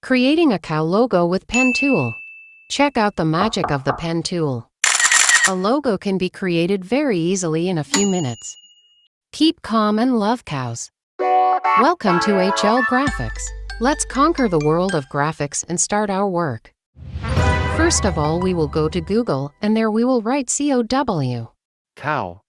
Creating a cow logo with pen tool. Check out the magic of the pen tool. A logo can be created very easily in a few minutes. Keep calm and love cows. Welcome to HL Graphics. Let's conquer the world of graphics and start our work. First of all, we will go to Google and there we will write COW. Cow.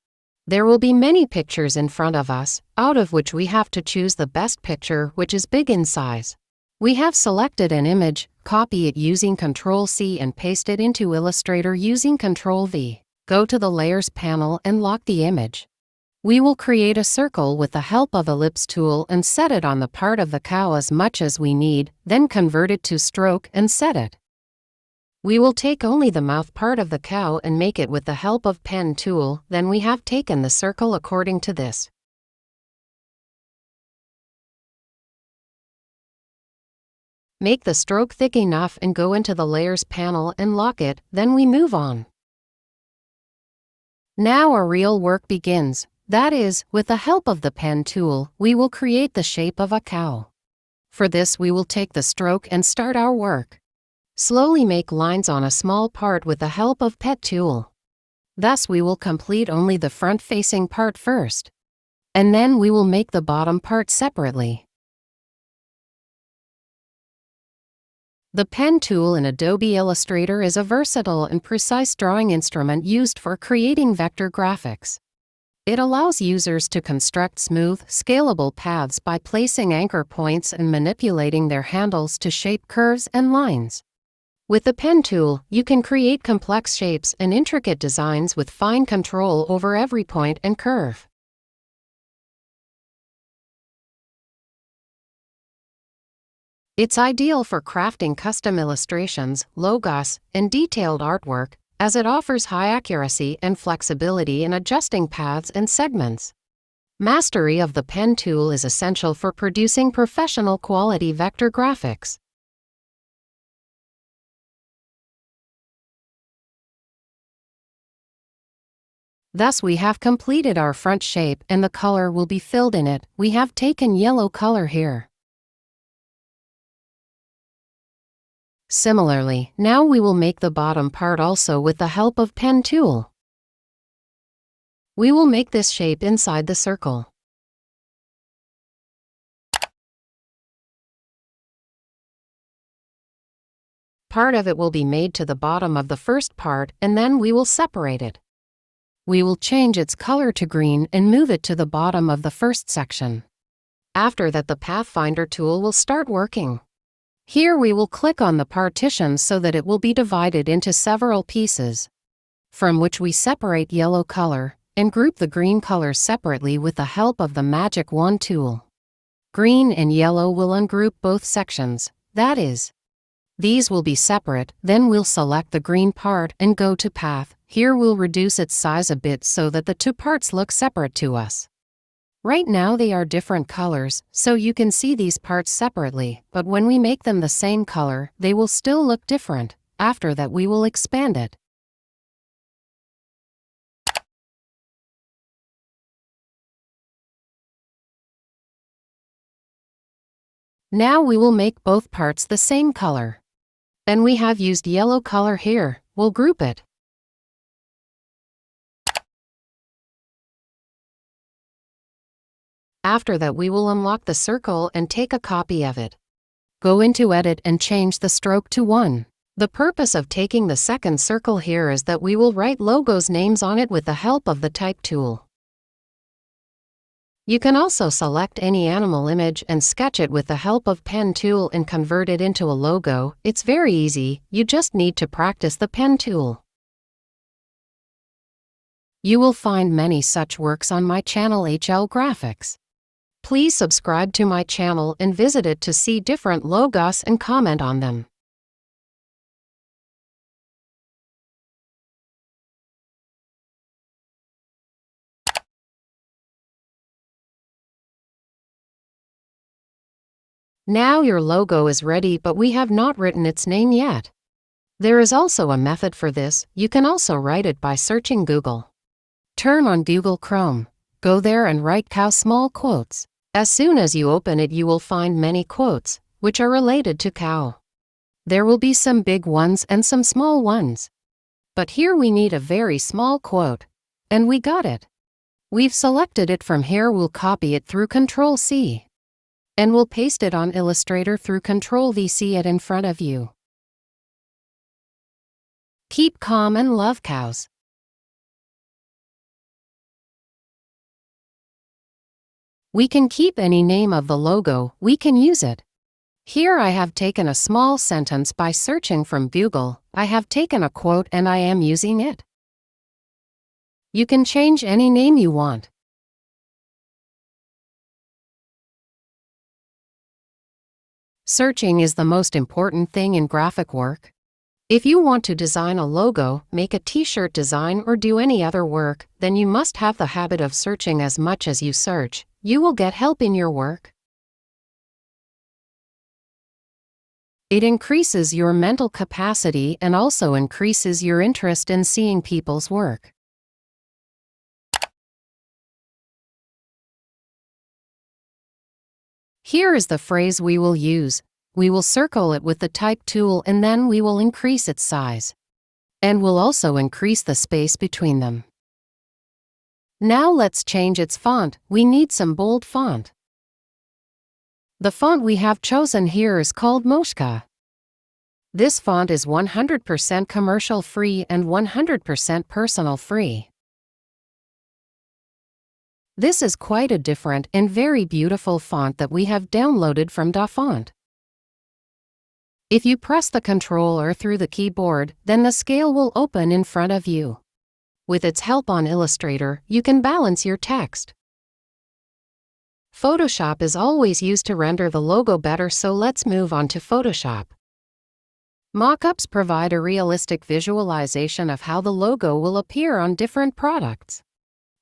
There will be many pictures in front of us, out of which we have to choose the best picture which is big in size. We have selected an image, copy it using Ctrl+C and paste it into Illustrator using Ctrl+V. Go to the Layers panel and lock the image. We will create a circle with the help of Ellipse tool and set it on the part of the cow as much as we need, then convert it to stroke and set it. We will take only the mouth part of the cow and make it with the help of pen tool, then we have taken the circle according to this. Make the stroke thick enough and go into the Layers panel and lock it, then we move on. Now our real work begins. That is, with the help of the pen tool, we will create the shape of a cow. For this we will take the stroke and start our work. Slowly make lines on a small part with the help of pen tool. Thus we will complete only the front-facing part first. And then we will make the bottom part separately. The pen tool in Adobe Illustrator is a versatile and precise drawing instrument used for creating vector graphics. It allows users to construct smooth, scalable paths by placing anchor points and manipulating their handles to shape curves and lines. With the pen tool, you can create complex shapes and intricate designs with fine control over every point and curve. It's ideal for crafting custom illustrations, logos, and detailed artwork, as it offers high accuracy and flexibility in adjusting paths and segments. Mastery of the pen tool is essential for producing professional quality vector graphics. Thus we have completed our front shape and the color will be filled in it. We have taken yellow color here. Similarly, now we will make the bottom part also with the help of pen tool. We will make this shape inside the circle. Part of it will be made to the bottom of the first part and then we will separate it. We will change its color to green and move it to the bottom of the first section. After that, the Pathfinder tool will start working. Here we will click on the partition so that it will be divided into several pieces, from which we separate yellow color and group the green colors separately with the help of the Magic Wand tool. Green and yellow will ungroup both sections, that is, these will be separate, then we'll select the green part and go to Path. Here we'll reduce its size a bit so that the two parts look separate to us. Right now they are different colors, so you can see these parts separately, but when we make them the same color, they will still look different. After that we will expand it. Now we will make both parts the same color. Then we have used yellow color here, we'll group it. After that we will unlock the circle and take a copy of it. Go into Edit and change the stroke to 1. The purpose of taking the second circle here is that we will write logos names on it with the help of the Type tool. You can also select any animal image and sketch it with the help of pen tool and convert it into a logo. It's very easy, you just need to practice the pen tool. You will find many such works on my channel HL Graphics. Please subscribe to my channel and visit it to see different logos and comment on them. Now your logo is ready, but we have not written its name yet. There is also a method for this. You can also write it by searching Google. Turn on Google Chrome. Go there and write cow small quotes. As soon as you open it you will find many quotes. which are related to cow. There will be some big ones and some small ones. But here we need a very small quote. And we got it. We've selected it from here. We'll copy it through Ctrl+C. And we'll paste it on Illustrator through Ctrl+V. See it in front of you. Keep calm and love cows. We can keep any name of the logo, we can use it. Here I have taken a small sentence by searching from Google. I have taken a quote and I am using it. You can change any name you want. Searching is the most important thing in graphic work. If you want to design a logo, make a t-shirt design or do any other work, then you must have the habit of searching. As much as you search, you will get help in your work. It increases your mental capacity and also increases your interest in seeing people's work. Here is the phrase we will use. We will circle it with the type tool and then we will increase its size. And we'll also increase the space between them. Now let's change its font. We need some bold font. The font we have chosen here is called Moshka. This font is 100% commercial free and 100% personal free. This is quite a different and very beautiful font that we have downloaded from DaFont. If you press the Ctrl or through the keyboard, then the scale will open in front of you. With its help on Illustrator, you can balance your text. Photoshop is always used to render the logo better, so let's move on to Photoshop. Mockups provide a realistic visualization of how the logo will appear on different products.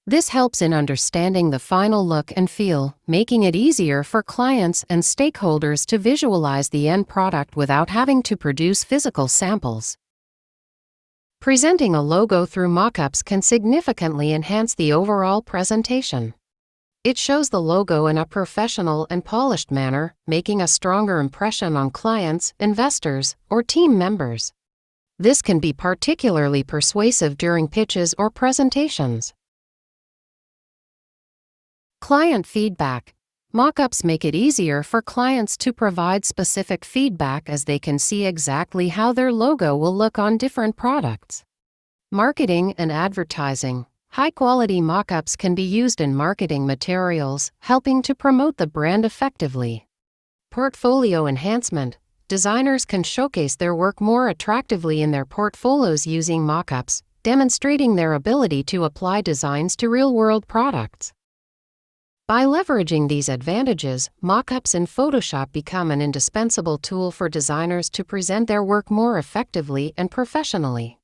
This helps in understanding the final look and feel, making it easier for clients and stakeholders to visualize the end product without having to produce physical samples. Presenting a logo through mockups can significantly enhance the overall presentation. It shows the logo in a professional and polished manner, making a stronger impression on clients, investors, or team members. This can be particularly persuasive during pitches or presentations. Client feedback. Mockups make it easier for clients to provide specific feedback as they can see exactly how their logo will look on different products. Marketing and advertising. High-quality mockups can be used in marketing materials, helping to promote the brand effectively. Portfolio enhancement. Designers can showcase their work more attractively in their portfolios using mockups, demonstrating their ability to apply designs to real-world products. By leveraging these advantages, mockups in Photoshop become an indispensable tool for designers to present their work more effectively and professionally.